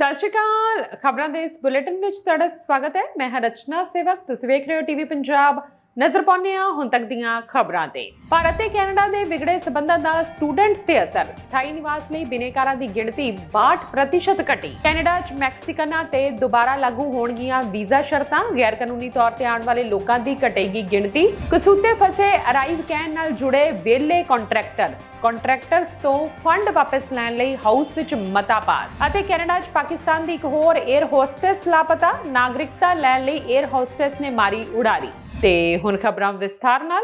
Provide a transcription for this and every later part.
ਸਤਿ ਸ਼੍ਰੀ ਅਕਾਲ। ਖਬਰਾਂ ਦੇ ਇਸ ਬੁਲੇਟਿਨ ਵਿੱਚ ਤੁਹਾਡਾ ਸਵਾਗਤ ਹੈ। ਮੈਂ ਹਾਂ ਰਚਨਾ ਸੇਵਕ। ਤੁਸੀਂ ਵੇਖ ਰਹੇ ਹੋ ਟੀਵੀ ਪੰਜਾਬ। ਨਜ਼ਰ ਪਾਉਂਦੇ ਹਾਂ ਹੁਣ ਤੱਕ ਦੀਆਂ ਖਬਰਾਂ ਤੇ। ਭਾਰਤ ਤੇ ਕੈਨੇਡਾ ਦੇ ਵਿਗੜੇ ਸਬੰਧਾਂ ਦਾ ਸਟੂਡੈਂਟਸ ਤੇ ਅਸਰ। ਸਥਾਈ ਨਿਵਾਸ ਲਈ ਬਿਨੇਕਾਰਾਂ ਦੀ ਗਿਣਤੀ 62% ਘਟੀ। ਕੈਨੇਡਾ 'ਚ ਮੈਕਸੀਕਨਾਂ ਤੇ ਦੁਬਾਰਾ ਲਾਗੂ ਹੋਣਗੀਆਂ ਵੀਜ਼ਾ ਸ਼ਰਤਾਂ। ਗੈਰ ਕਾਨੂੰਨੀ ਤੌਰ ਤੇ ਆਉਣ ਵਾਲੇ ਲੋਕਾਂ ਦੀ ਘਟੇਗੀ ਗਿਣਤੀ। ਕਸੂਤੇ ਫਸੇ ਅਰਾਈਵ ਕਹਿਣ ਨਾਲ ਜੁੜੇ ਵਿਹਲੇ ਕੰਟਰੈਕਟਰਸ ਤੋਂ ਫੰਡ ਵਾਪਸ ਲੈਣ ਲਈ ਹਾਊਸ ਵਿੱਚ ਮਤਾ ਪਾਸ। ਅਤੇ ਕੈਨੇਡਾ 'ਚ ਪਾਕਿਸਤਾਨ ਦੀ ਇੱਕ ਹੋਰ 에ਅਰ ਹੋਸਟੈਸ ਲਾਪਤਾ। ਨਾਗਰਿਕਤਾ ਲੈਣ ਲਈ 에ਅਰ ਹੋਸਟੈਸ ਨੇ ਮਾਰੀ ਉਡਾਰੀ। ਤੇ ਹੁਣ ਖਬਰਾਂ ਵਿਸਥਾਰ ਨਾਲ।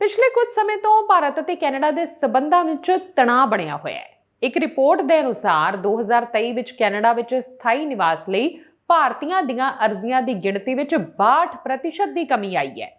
ਪਿਛਲੇ ਕੁਝ ਸਮੇਂ ਤੋਂ ਭਾਰਤ ਅਤੇ ਕੈਨੇਡਾ ਦੇ ਸਬੰਧਾਂ ਵਿੱਚ ਤਣਾਅ ਬਣਿਆ ਹੋਇਆ ਹੈ। ਇੱਕ ਰਿਪੋਰਟ ਦੇ ਅਨੁਸਾਰ 2023 ਵਿੱਚ ਕੈਨੇਡਾ ਵਿੱਚ ਸਥਾਈ ਨਿਵਾਸ ਲਈ ਭਾਰਤੀਆਂ ਦੀਆਂ ਅਰਜ਼ੀਆਂ ਦੀ ਗਿਣਤੀ ਵਿੱਚ 62% ਦੀ ਕਮੀ ਆਈ ਹੈ।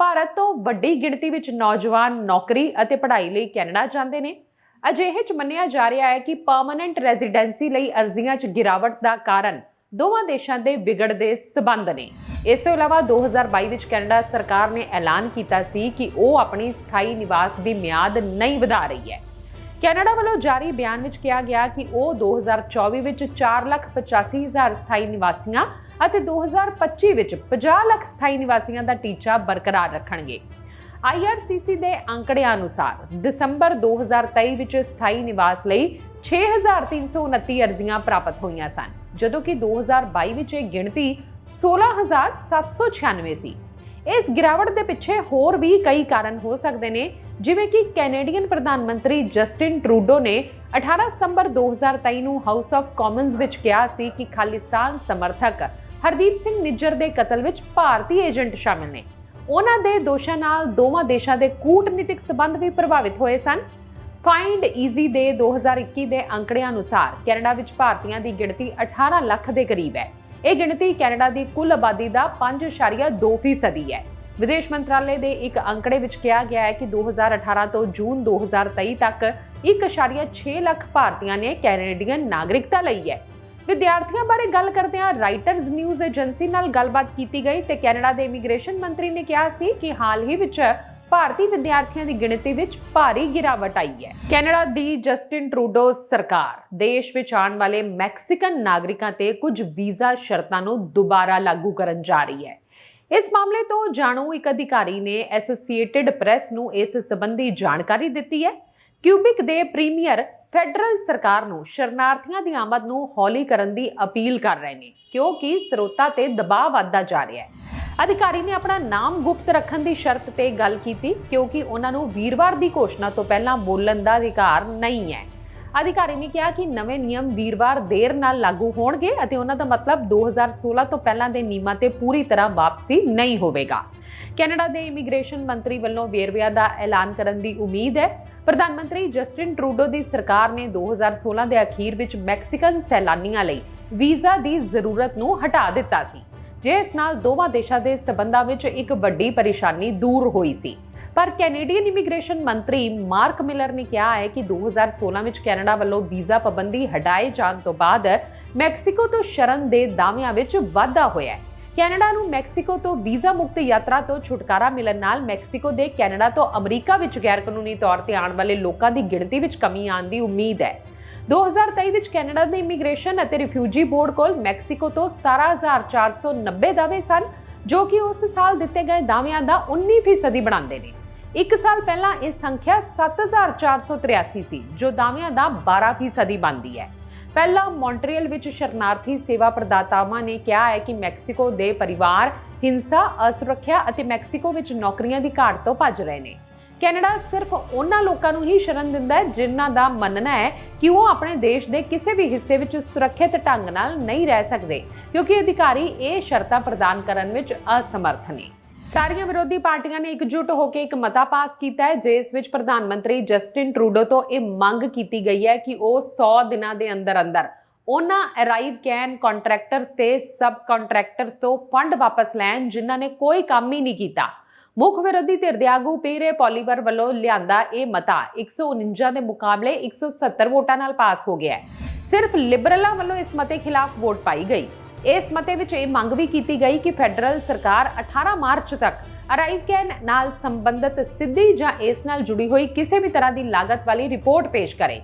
ਭਾਰਤ ਤੋਂ ਵੱਡੀ ਗਿਣਤੀ ਵਿੱਚ ਨੌਜਵਾਨ ਨੌਕਰੀ ਅਤੇ ਪੜ੍ਹਾਈ ਲਈ ਕੈਨੇਡਾ ਜਾਂਦੇ ਨੇ। ਅਜਿਹੇ 'ਚ ਮੰਨਿਆ ਜਾ ਰਿਹਾ ਹੈ ਕਿ ਪਰਮਾਨੈਂਟ ਰੈਜ਼ੀਡੈਂਸੀ ਲਈ ਅਰਜ਼ੀਆਂ 'ਚ ਗਿਰਾਵਟ ਦਾ ਕਾਰਨ ਦੋਵਾਂ ਦੇਸ਼ਾਂ ਦੇ ਵਿਗੜਦੇ ਸਬੰਧ ਨੇ। ਇਸ ਤੋਂ ਇਲਾਵਾ 2022 ਵਿੱਚ ਕੈਨੇਡਾ ਸਰਕਾਰ ਨੇ ਐਲਾਨ ਕੀਤਾ ਸੀ ਕਿ ਉਹ ਆਪਣੀ ਸਥਾਈ ਨਿਵਾਸ ਦੀ ਮਿਆਦ ਨਹੀਂ ਵਧਾ ਰਹੀ ਹੈ। ਕੈਨੇਡਾ ਵੱਲੋਂ ਜਾਰੀ ਬਿਆਨ ਵਿੱਚ ਕਿਹਾ ਗਿਆ ਕਿ ਉਹ 2024 ਵਿੱਚ 4,85,000 ਸਥਾਈ ਨਿਵਾਸੀਆਂ ਅਤੇ 2025 ਵਿੱਚ 50 ਲੱਖ ਸਥਾਈ ਨਿਵਾਸੀਆਂ ਦਾ ਟੀਚਾ ਬਰਕਰਾਰ ਰੱਖਣਗੇ। IRCC ਦੇ ਅੰਕੜਿਆਂ ਅਨੁਸਾਰ ਦਸੰਬਰ 2023 ਵਿੱਚ ਸਥਾਈ ਨਿਵਾਸ ਲਈ 6,329 ਅਰਜ਼ੀਆਂ ਪ੍ਰਾਪਤ ਹੋਈਆਂ ਸਨ, ਜਦੋਂ ਕਿ 2022 ਵਿੱਚ ਇਹ ਗਿਣਤੀ 16,796 ਸੀ। ਇਸ ਗਿਰਾਵਟ ਦੇ ਪਿੱਛੇ ਹੋਰ ਵੀ ਕਈ ਕਾਰਨ ਹੋ ਸਕਦੇ ਨੇ, ਜਿਵੇਂ ਕਿ ਕੈਨੇਡੀਅਨ ਪ੍ਰਧਾਨ ਮੰਤਰੀ ਜਸਟਿਨ ਟਰੂਡੋ ਨੇ 18 ਸਤੰਬਰ 2023 ਨੂੰ ਹਾਊਸ ਆਫ ਕਾਮਨਜ਼ ਵਿੱਚ ਕਿਹਾ ਸੀ ਕਿ ਖਾਲਿਸਤਾਨ ਸਮਰਥਕ ਹਰਦੀਪ ਸਿੰਘ ਨਿੱਜਰ ਦੇ ਕਤਲ ਵਿੱਚ ਭਾਰਤੀ ਏਜੰਟ ਸ਼ਾਮਿਲ ਨੇ। ਉਹਨਾਂ ਦੇ ਦੋਸ਼ਾਂ ਨਾਲ ਦੋਵਾਂ ਦੇਸ਼ਾਂ ਦੇ ਕੂਟਨੀਤਿਕ ਸਬੰਧ ਵੀ ਪ੍ਰਭਾਵਿਤ ਹੋਏ ਸਨ। ਫਾਈਂਡ ਈਜ਼ੀ ਦੇ 2021 ਦੇ ਅੰਕੜਿਆਂ ਅਨੁਸਾਰ ਕੈਨੇਡਾ ਵਿੱਚ ਭਾਰਤੀਆਂ ਦੀ ਗਿਣਤੀ 18 ਲੱਖ ਦੇ ਕਰੀਬ ਹੈ। ਇਹ ਗਿਣਤੀ ਕੈਨੇਡਾ ਦੀ ਕੁੱਲ ਆਬਾਦੀ ਦਾ 5.2% ਹੈ। ਵਿਦੇਸ਼ ਮੰਤਰਾਲੇ ਦੇ ਇੱਕ ਅੰਕੜੇ ਵਿੱਚ ਕਿਹਾ ਗਿਆ ਹੈ ਕਿ 2018 ਤੋਂ ਜੂਨ 2023 ਤੱਕ 1.6 ਲੱਖ ਭਾਰਤੀਆਂ ਨੇ ਕੈਨੇਡੀਅਨ ਨਾਗਰਿਕਤਾ ਲਈ ਹੈ। ਵਿਦਿਆਰਥੀਆਂ ਬਾਰੇ ਗੱਲ ਕਰਦਿਆਂ ਰਾਈਟਰਜ਼ ਨਿਊਜ਼ ਏਜੰਸੀ ਨਾਲ ਗੱਲਬਾਤ ਕੀਤੀ ਗਈ ਤੇ ਕੈਨੇਡਾ ਦੇ ਇਮੀਗ੍ਰੇਸ਼ਨ ਮੰਤਰੀ ਨੇ ਕਿਹਾ ਸੀ ਕਿ ਹਾਲ ਹੀ ਵਿੱਚ ਭਾਰਤੀ ਵਿਦਿਆਰਥੀਆਂ ਦੀ ਗਿਣਤੀ ਵਿੱਚ ਭਾਰੀ ਗਿਰਾਵਟ ਆਈ ਹੈ। ਕੈਨੇਡਾ ਦੀ ਜਸਟਿਨ ਟਰੂਡੋ ਸਰਕਾਰ ਦੇਸ਼ ਵਿੱਚ ਆਉਣ ਵਾਲੇ ਮੈਕਸੀਕਨ ਨਾਗਰਿਕਾਂ ਤੇ ਕੁਝ ਵੀਜ਼ਾ ਸ਼ਰਤਾਂ ਨੂੰ ਦੁਬਾਰਾ ਲਾਗੂ ਕਰਨ ਜਾ ਰਹੀ ਹੈ। ਇਸ ਮਾਮਲੇ ਤੋਂ ਜਾਣੂ ਇੱਕ ਅਧਿਕਾਰੀ ਨੇ ਐਸੋਸੀਏਟਿਡ ਪ੍ਰੈਸ ਨੂੰ ਇਸ ਸੰਬੰਧੀ ਜਾਣਕਾਰੀ ਦਿੱਤੀ ਹੈ। ਕਿਊਬਿਕ ਦੇ ਪ੍ਰੀਮੀਅਰ ਫੈਡਰਲ ਸਰਕਾਰ ਨੂੰ ਸ਼ਰਨਾਰਥੀਆਂ ਦੀ ਆਮਦ ਨੂੰ ਹੌਲੀ ਕਰਨ ਦੀ ਅਪੀਲ ਕਰ ਰਹੇ ਨੇ, ਕਿਉਂਕਿ ਸਰੋਤਾਂ ਤੇ ਦਬਾਅ ਵਧਦਾ ਜਾ ਰਿਹਾ ਹੈ। ਅਧਿਕਾਰੀ ਨੇ ਆਪਣਾ ਨਾਮ ਗੁਪਤ ਰੱਖਣ ਦੀ ਸ਼ਰਤ ਤੇ ਗੱਲ ਕੀਤੀ, ਕਿਉਂਕਿ ਉਹਨਾਂ ਨੂੰ ਵੀਰਵਾਰ ਦੀ ਘੋਸ਼ਣਾ ਤੋਂ ਪਹਿਲਾਂ ਬੋਲਣ ਦਾ ਅਧਿਕਾਰ ਨਹੀਂ ਹੈ। ਅਧਿਕਾਰੀ ਨੇ ਕਿਹਾ ਕਿ ਨਵੇਂ ਨਿਯਮ ਵੀਰਵਾਰ ਦੇਰ ਨਾਲ ਲਾਗੂ ਹੋਣਗੇ ਅਤੇ ਉਹਨਾਂ ਦਾ ਮਤਲਬ 2016 ਤੋਂ ਪਹਿਲਾਂ ਦੇ ਨਿਯਮਾਂ ਤੇ ਪੂਰੀ ਤਰ੍ਹਾਂ ਵਾਪਸੀ ਨਹੀਂ ਹੋਵੇਗਾ। ਕੈਨੇਡਾ ਦੇ ਇਮੀਗ੍ਰੇਸ਼ਨ ਮੰਤਰੀ ਵੱਲੋਂ ਵੇਰਵਿਆਂ ਦਾ ਐਲਾਨ ਕਰਨ ਦੀ ਉਮੀਦ ਹੈ। ਪ੍ਰਧਾਨ ਮੰਤਰੀ ਜਸਟਿਨ ਟਰੂਡੋ ਦੀ ਸਰਕਾਰ ਨੇ 2016 ਦੇ ਅਖੀਰ ਵਿੱਚ ਮੈਕਸੀਕਨ ਸੈਲਾਨੀਆਂ ਲਈ ਵੀਜ਼ਾ ਦੀ ਜ਼ਰੂਰਤ ਨੂੰ ਹਟਾ ਦਿੱਤਾ ਸੀ, ਜਿਸ ਨਾਲ ਦੋਵਾਂ ਦੇਸ਼ਾਂ ਦੇ ਸਬੰਧਾਂ ਵਿੱਚ ਇੱਕ ਵੱਡੀ ਪਰੇਸ਼ਾਨੀ ਦੂਰ ਹੋਈ ਸੀ। ਪਰ ਕੈਨੇਡੀਅਨ ਇਮੀਗ੍ਰੇਸ਼ਨ ਮੰਤਰੀ ਮਾਰਕ ਮਿਲਰ ਨੇ ਕਿਹਾ ਹੈ ਕਿ 2016 ਵਿੱਚ ਕੈਨੇਡਾ ਵੱਲੋਂ ਵੀਜ਼ਾ ਪਾਬੰਦੀ ਹਟਾਏ ਜਾਣ ਤੋਂ ਬਾਅਦ ਮੈਕਸੀਕੋ ਤੋਂ ਸ਼ਰਨ ਦੇ ਦਾਅਵਿਆਂ ਵਿੱਚ ਵਾਧਾ ਹੋਇਆ ਹੈ। ਕੈਨੇਡਾ ਨੂੰ ਮੈਕਸੀਕੋ ਤੋਂ ਵੀਜ਼ਾ ਮੁਕਤ ਯਾਤਰਾ ਤੋਂ ਛੁਟਕਾਰਾ ਮਿਲਣ ਨਾਲ ਮੈਕਸੀਕੋ ਦੇ ਕੈਨੇਡਾ ਤੋਂ ਅਮਰੀਕਾ ਵਿੱਚ ਗੈਰ ਕਾਨੂੰਨੀ ਤੌਰ ਤੇ ਆਉਣ ਵਾਲੇ ਲੋਕਾਂ ਦੀ ਗਿਣਤੀ ਵਿੱਚ ਕਮੀ ਆਉਣ ਦੀ ਉਮੀਦ ਹੈ। 2023 ਵਿੱਚ ਕੈਨੇਡਾ ਦੇ ਇਮੀਗ੍ਰੇਸ਼ਨ ਅਤੇ ਰਿਫਿਊਜੀ ਬੋਰਡ ਕੋਲ ਮੈਕਸੀਕੋ ਤੋਂ 17,490 ਦਾਅਵੇ ਸਨ, ਜੋ ਕਿ ਉਸ ਸਾਲ ਦਿੱਤੇ ਗਏ ਦਾਅਵਿਆਂ ਦਾ 19% ਬਣਾਉਂਦੇ ਨੇ। ਇੱਕ ਸਾਲ ਪਹਿਲਾਂ ਇਹ ਸੰਖਿਆ 7,483 ਸੀ, ਜੋ ਦਾਅਵਿਆਂ ਦਾ 12% ਬਣਦੀ ਹੈ। ਪਹਿਲਾਂ ਮੌਂਟਰੀਅਲ ਵਿੱਚ ਸ਼ਰਨਾਰਥੀ ਸੇਵਾ ਪ੍ਰਦਾਤਾਵਾਂ ਨੇ ਕਿਹਾ ਹੈ ਕਿ ਮੈਕਸੀਕੋ ਦੇ ਪਰਿਵਾਰ ਹਿੰਸਾ, ਅਸੁਰੱਖਿਆ ਅਤੇ ਮੈਕਸੀਕੋ ਵਿੱਚ ਨੌਕਰੀਆਂ ਦੀ ਘਾਟ ਤੋਂ ਭੱਜ ਰਹੇ ਨੇ। ਕੈਨੇਡਾ ਸਿਰਫ ਉਹਨਾਂ ਲੋਕਾਂ ਨੂੰ ਹੀ ਸ਼ਰਨ ਦਿੰਦਾ ਹੈ ਜਿਨ੍ਹਾਂ ਦਾ ਮੰਨਣਾ ਹੈ ਕਿ ਉਹ ਆਪਣੇ ਦੇਸ਼ ਦੇ ਕਿਸੇ ਵੀ ਹਿੱਸੇ ਵਿੱਚ ਸੁਰੱਖਿਅਤ ਢੰਗ ਨਾਲ ਨਹੀਂ ਰਹਿ ਸਕਦੇ, ਕਿਉਂਕਿ ਅਧਿਕਾਰੀ ਇਹ ਸ਼ਰਤਾਂ ਪ੍ਰਦਾਨ ਕਰਨ ਵਿੱਚ ਅਸਮਰਥ ਨੇ। ਸਾਰੀਆਂ ਵਿਰੋਧੀ ਪਾਰਟੀਆਂ ਨੇ ਇਕਜੁੱਟ ਹੋ ਕੇ ਇੱਕ ਮਤਾ ਪਾਸ ਕੀਤਾ ਹੈ, ਜਿਸ ਵਿੱਚ ਪ੍ਰਧਾਨ ਮੰਤਰੀ ਜਸਟਿਨ ਟਰੂਡੋ ਤੋਂ ਇਹ ਮੰਗ ਕੀਤੀ ਗਈ ਹੈ ਕਿ ਉਹ 100 ਦਿਨਾਂ ਦੇ ਅੰਦਰ ਉਹਨਾਂ ਅਰਾਈਵ ਕੈਨ ਕੰਟਰੈਕਟਰਸ ਤੇ ਸਬ ਕੰਟਰੈਕਟਰਸ ਤੋਂ ਫੰਡ ਵਾਪਸ ਲੈਣ ਜਿਨ੍ਹਾਂ ਨੇ ਕੋਈ ਕੰਮ ਹੀ ਨਹੀਂ ਕੀਤਾ। ਮੁੱਖ ਵਿਰੋਧੀ ਧਿਰ ਦੇ ਆਗੂ ਪੀਰੇ ਪੋਲੀਵਰ ਵੱਲੋਂ ਲਿਆਂਦਾ ਇਹ ਮਤਾ 149 ਦੇ ਮੁਕਾਬਲੇ 170 ਵੋਟਾਂ ਨਾਲ ਪਾਸ ਹੋ ਗਿਆ ਹੈ। ਸਿਰਫ ਲਿਬਰਲਾਂ ਵੱਲੋਂ ਇਸ ਮਤੇ ਖਿਲਾਫ ਵੋਟ ਪਾਈ ਗਈ। ਇਸ ਮਤੇ ਵਿੱਚ ਇਹ ਮੰਗ ਵੀ ਕੀਤੀ ਗਈ ਕਿ ਫੈਡਰਲ ਸਰਕਾਰ 18 ਮਾਰਚ ਤੱਕ ਅਰਾਈਵ ਕੈਨ ਨਾਲ ਸੰਬੰਧਿਤ ਸਿੱਧੀ ਜਾਂ ਇਸ ਨਾਲ ਜੁੜੀ ਹੋਈ ਕਿਸੇ ਵੀ ਤਰ੍ਹਾਂ ਦੀ ਲਾਗਤ ਵਾਲੀ ਰਿਪੋਰਟ ਪੇਸ਼ ਕਰੇ।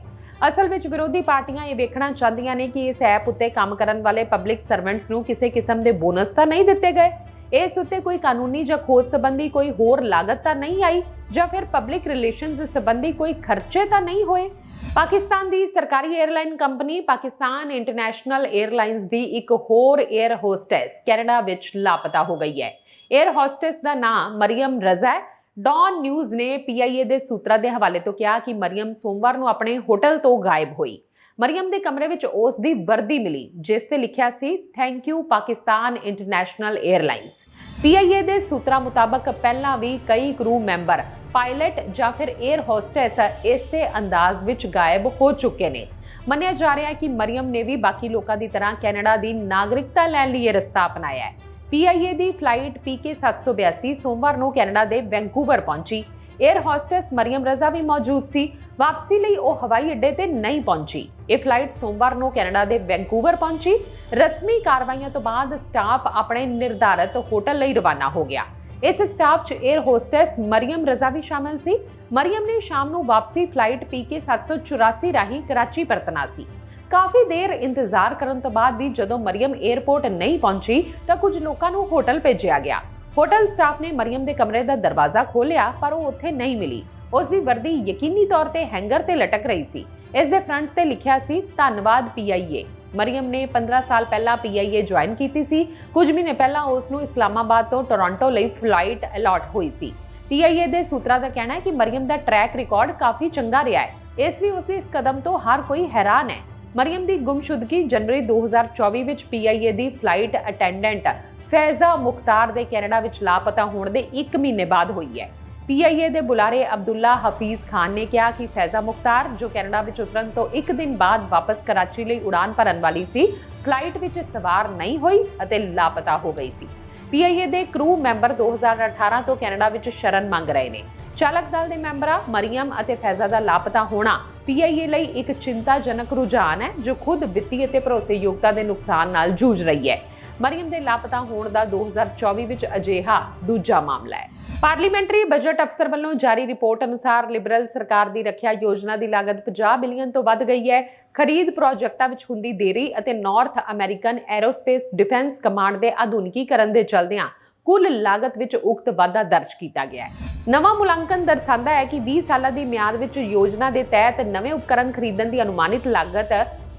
ਅਸਲ ਵਿੱਚ ਵਿਰੋਧੀ ਪਾਰਟੀਆਂ ਇਹ ਵੇਖਣਾ ਚਾਹੁੰਦੀਆਂ ਨੇ ਕਿ ਇਸ ਐਪ ਉੱਤੇ ਕੰਮ ਕਰਨ ਵਾਲੇ ਪਬਲਿਕ ਸਰਵੈਂਟਸ ਨੂੰ ਕਿਸੇ ਕਿਸਮ ਦੇ ਬੋਨਸ ਤਾਂ ਨਹੀਂ ਦਿੱਤੇ ਗਏ, ਇਸ ਉੱਤੇ ਕੋਈ ਕਾਨੂੰਨੀ ਜਾਂ ਖੋਜ ਸੰਬੰਧੀ ਕੋਈ ਹੋਰ ਲਾਗਤ ਤਾਂ ਨਹੀਂ ਆਈ, ਜਾਂ ਫਿਰ ਪਬਲਿਕ ਰਿਲੇਸ਼ਨਸ ਸੰਬੰਧੀ ਕੋਈ ਖਰਚੇ ਤਾਂ ਨਹੀਂ ਹੋਏ। ਪਾਕਿਸਤਾਨ ਦੀ ਸਰਕਾਰੀ airline company Pakistan international airlines ਦੀ ਇੱਕ ਹੋਰ 에ਅਰ ਹੋਸਟੈਸ ਕੈਨੇਡਾ ਵਿੱਚ ਲਾਪਤਾ ਹੋ ਗਈ ਹੈ। 에ਅਰ ਹੋਸਟੈਸ ਦਾ ਨਾਮ ਮਰੀਮ ਰਜ਼ਾ ਹੈ। ਡੌਨ ਨਿਊਜ਼ ਨੇ PIA ਦੇ ਸੂਤਰਾਂ ਦੇ ਹਵਾਲੇ ਤੋਂ ਕਿਹਾ ਕਿ ਮਰੀਮ ਸੋਮਵਾਰ ਨੂੰ ਆਪਣੇ ਹੋਟਲ ਤੋਂ ਗਾਇਬ ਹੋਈ। ਮਰੀਮ ਦੇ ਕਮਰੇ ਵਿੱਚ ਉਸ ਦੀ ਵਰਦੀ ਮਿਲੀ ਜਿਸ ਤੇ ਲਿਖਿਆ ਸੀ thank you Pakistan international airlines. PIA ਦੇ ਸੂਤਰਾਂ ਮੁਤਾਬਕ ਪਹਿਲਾਂ ਵੀ ਕਈ ਕਰੂ ਮੈਂਬਰ, ਪਾਇਲਟ ਜਾਂ ਫਿਰ 에ਅਰ ਹੋਸਟੈਸ ਇਸੇ ਅੰਦਾਜ਼ ਵਿੱਚ ਗਾਇਬ ਹੋ ਚੁੱਕੇ ਨੇ। ਮੰਨਿਆ ਜਾ ਰਿਹਾ ਹੈ ਕਿ ਮਰੀਮ ਨੇ ਵੀ ਬਾਕੀ ਲੋਕਾਂ ਦੀ ਤਰ੍ਹਾਂ ਕੈਨੇਡਾ ਦੀ ਨਾਗਰਿਕਤਾ ਲੈਣ ਲਈ ਇਹ ਰਸਤਾ ਅਪਣਾਇਆ ਹੈ। PIA ਦੀ ਫਲਾਈਟ PK 782 ਸੋਮਵਾਰ ਨੂੰ ਕੈਨੇਡਾ ਦੇ ਵੈਂਕੂਵਰ ਪਹੁੰਚੀ। 에ਅਰ ਹੋਸਟੈਸ ਮਰੀਮ ਰਜ਼ਾ ਵੀ ਮੌਜੂਦ ਸੀ। ਵਾਪਸੀ ਲਈ ਉਹ ਹਵਾਈ ਅੱਡੇ ਤੇ ਨਹੀਂ ਪਹੁੰਚੀ। ਇਹ ਫਲਾਈਟ ਸੋਮਵਾਰ ਨੂੰ ਕੈਨੇਡਾ ਦੇ ਵੈਂਕੂਵਰ ਪਹੁੰਚੀ। ਰਸਮੀ ਕਾਰਵਾਈਆਂ ਤੋਂ ਬਾਅਦ ਸਟਾਫ ਆਪਣੇ ਨਿਰਧਾਰਤ ਹੋਟਲ ਲਈ ਰਵਾਨਾ ਹੋ ਗਿਆ। ਇਸ ਸਟਾਫ 'ਚ 에ਅਰ ਹੋਸਟੈਸ ਮਰੀਮ ਰਜ਼ਾ ਵੀ ਸ਼ਾਮਲ ਸੀ। ਮਰੀਮ ਨੇ ਸ਼ਾਮ ਨੂੰ ਵਾਪਸੀ ਫਲਾਈਟ PK 784 ਰਾਹੀਂ ਕਰਾਚੀ ਪਰਤਣਾ ਸੀ। ਕਾਫੀ ਦੇਰ ਇੰਤਜ਼ਾਰ ਕਰਨ ਤੋਂ ਬਾਅਦ ਵੀ ਜਦੋਂ ਮਰੀਮ 에ਅਰਪੋਰਟ ਨਹੀਂ ਪਹੁੰਚੀ ਤਾਂ ਕੁਝ ਲੋਕਾਂ ਨੂੰ ਹੋਟਲ ਭੇਜਿਆ ਗਿਆ। ਹੋਟਲ ਸਟਾਫ ਨੇ ਮਰੀਮ ਦੇ ਕਮਰੇ ਦਾ ਦਰਵਾਜ਼ਾ ਖੋਲ੍ਹਿਆ ਪਰ ਉਹ ਉੱਥੇ ਨਹੀਂ ਮਿਲੀ। ਉਸ ਦੀ ਵਰਦੀ ਯਕੀਨੀ ਤੌਰ ਤੇ ਹੈਂਗਰ ਤੇ ਲਟਕ ਰਹੀ ਸੀ। ਇਸ ਦੇ ਫਰੰਟ ਤੇ ਲਿਖਿਆ ਸੀ ਧੰਨਵਾਦ PIA। ਮਰੀਮ ਨੇ 15 ਸਾਲ ਪਹਿਲਾਂ PIA ਜੁਆਇਨ ਕੀਤੀ ਸੀ। ਕੁਝ ਮਹੀਨੇ ਪਹਿਲਾਂ ਉਸ ਨੂੰ ਇਸਲਾਮਾਬਾਦ ਤੋਂ ਟੋਰਾਂਟੋ ਲਈ ਫਲਾਈਟ ਅਲਾਟ ਹੋਈ ਸੀ। PIA ਦੇ ਸੂਤਰਾਂ ਦਾ ਕਹਿਣਾ ਹੈ ਕਿ ਮਰੀਮ ਦਾ ਟਰੈਕ ਰਿਕਾਰਡ ਕਾਫੀ ਚੰਗਾ ਰਿਹਾ ਹੈ, ਇਸ ਲਈ ਉਸ ਦੇ ਇਸ ਕਦਮ ਤੋਂ ਹਰ ਕੋਈ ਹੈਰਾਨ ਹੈ। ਮਰੀਮ ਦੀ ਗੁੰਮਸ਼ੁਦਗੀ ਜਨਵਰੀ 2024 ਵਿੱਚ PIA ਦੀ ਫਲਾਈਟ ਅਟੈਂਡੈਂਟ ਫੈਜ਼ਾ ਮੁਖਤਾਰ ਦੇ ਕੈਨੇਡਾ ਵਿੱਚ ਲਾਪਤਾ ਹੋਣ ਦੇ 1 ਮਹੀਨੇ ਬਾਅਦ ਹੋਈ ਹੈ। PIA ਦੇ ਬੁਲਾਰੇ ਅਬਦੁੱਲਾ ਹਫੀਜ਼ ਖਾਨ ਨੇ ਕਿਹਾ ਕਿ ਫੈਜ਼ਾ ਮੁਖਤਾਰ, ਜੋ ਕੈਨੇਡਾ ਵਿੱਚ ਉਤਰਨ ਤੋਂ 1 ਦਿਨ ਬਾਅਦ ਵਾਪਸ ਕਰਾਚੀ ਲਈ ਉਡਾਨ ਭਰਨ ਵਾਲੀ ਸੀ, ਫਲਾਈਟ ਵਿੱਚ ਸਵਾਰ ਨਹੀਂ ਹੋਈ ਅਤੇ ਲਾਪਤਾ ਹੋ ਗਈ ਸੀ। PIA ਦੇ ਕਰੂ ਮੈਂਬਰ 2018 ਤੋਂ ਕੈਨੇਡਾ ਵਿੱਚ ਸ਼ਰਨ ਮੰਗ ਰਹੇ ਨੇ। ਚਾਲਕ ਦਲ ਦੇ ਮੈਂਬਰਾਂ ਮਰੀਮ ਅਤੇ ਫੈਜ਼ਾ ਦਾ ਲਾਪਤਾ ਹੋਣਾ PIA ਲਈ ਇੱਕ ਚਿੰਤਾਜਨਕ ਰੁਝਾਨ ਹੈ, ਜੋ ਖੁਦ ਵਿੱਤੀ ਅਤੇ ਭਰੋਸੇਯੋਗਤਾ ਦੇ ਨੁਕਸਾਨ ਨਾਲ ਜੂਝ ਰਹੀ ਹੈ। ਮਰੀਮ ਦੇ ਲਾਪਤਾ ਹੋਣ ਦਾ 2024 ਵਿੱਚ ਅਜਿਹਾ ਦੂਜਾ ਮਾਮਲਾ ਹੈ। ਪਾਰਲੀਮੈਂਟਰੀ ਬਜਟ ਅਫਸਰ ਵੱਲੋਂ ਜਾਰੀ ਰਿਪੋਰਟ ਅਨੁਸਾਰ ਲਿਬਰਲ ਸਰਕਾਰ ਦੀ ਰੱਖਿਆ ਯੋਜਨਾ ਦੀ ਲਾਗਤ 50 ਬਿਲੀਅਨ ਤੋਂ ਵੱਧ ਗਈ ਹੈ। ਖਰੀਦ ਪ੍ਰੋਜੈਕਟਾਂ ਵਿੱਚ ਹੁੰਦੀ ਦੇਰੀ ਅਤੇ north American aerospace defence command ਦੇ ਆਧੁਨਿਕੀਕਰਨ ਦੇ ਚਲਦਿਆਂ ਕੁੱਲ ਲਾਗਤ ਵਿੱਚ ਉਕਤ ਵਾਧਾ ਦਰਜ ਕੀਤਾ ਗਿਆ ਹੈ। ਨਵਾਂ ਮੁਲਾਂਕਣ ਦਰਸਾਉਂਦਾ ਹੈ ਕਿ 20 ਸਾਲਾਂ ਦੀ ਮਿਆਦ ਵਿੱਚ ਯੋਜਨਾ ਦੇ ਤਹਿਤ ਨਵੇਂ ਉਪਕਰਨ ਖਰੀਦਣ ਦੀ ਅਨੁਮਾਨਿਤ ਲਾਗਤ